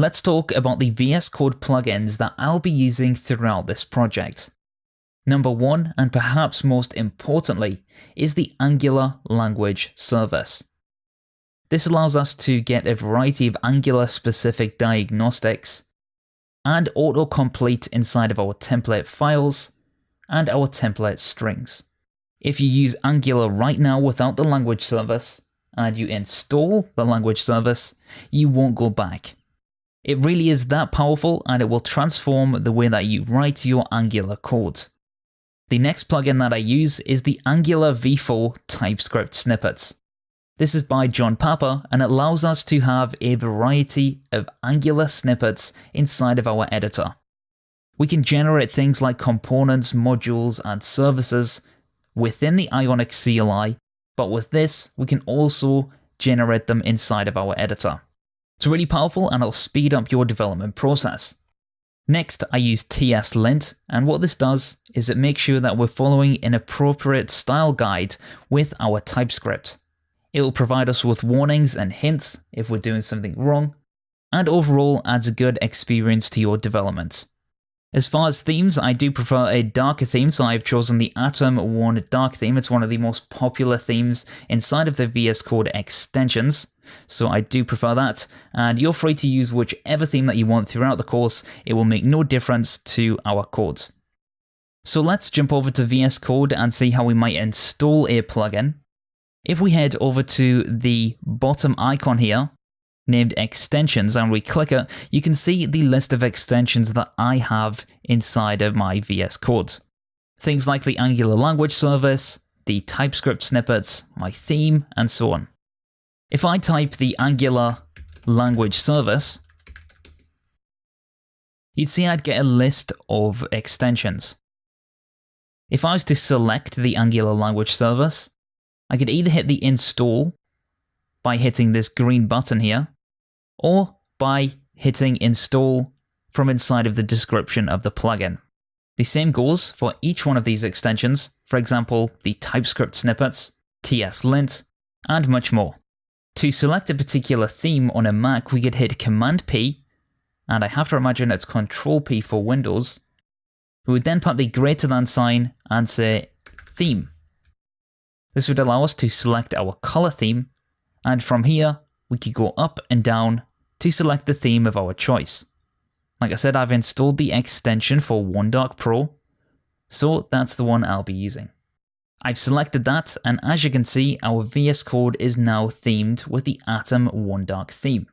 Let's talk about the VS Code plugins that I'll be using throughout this project. Number one, and perhaps most importantly, is the Angular language service. This allows us to get a variety of Angular specific diagnostics and autocomplete inside of our template files and our template strings. If you use Angular right now without the language service and you install the language service, you won't go back. It really is that powerful, and it will transform the way that you write your Angular code. The next plugin that I use is the Angular v4 TypeScript snippets. This is by John Papa, and it allows us to have a variety of Angular snippets inside of our editor. We can generate things like components, modules, and services within the Ionic CLI, but with this, we can also generate them inside of our editor. It's really powerful, and it'll speed up your development process. Next, I use TS-lint, and what this does is it makes sure that we're following an appropriate style guide with our TypeScript. It will provide us with warnings and hints if we're doing something wrong, and overall adds a good experience to your development. As far as themes, I do prefer a darker theme, so I've chosen the Atom 1 dark theme. It's one of the most popular themes inside of the VS Code extensions, so I do prefer that, and you're free to use whichever theme that you want throughout the course. It will make no difference to our code. So let's jump over to VS Code and see how we might install a plugin. If we head over to the bottom icon here, named extensions, and we click it, you can see the list of extensions that I have inside of my VS Code. Things like the Angular language service, the TypeScript snippets, my theme, and so on. If I type the Angular language service, you'd see I'd get a list of extensions. If I was to select the Angular language service, I could either hit the install by hitting this green button here, or by hitting install from inside of the description of the plugin. The same goes for each one of these extensions, for example, the TypeScript snippets, TS-lint, and much more. To select a particular theme on a Mac, we could hit Command P, and I have to imagine it's Control P for Windows. We would then put the greater than sign and say theme. This would allow us to select our color theme, and from here, we could go up and down to select the theme of our choice. Like I said, I've installed the extension for OneDark Pro, so that's the one I'll be using. I've selected that, and as you can see, our VS Code is now themed with the Atom OneDark theme.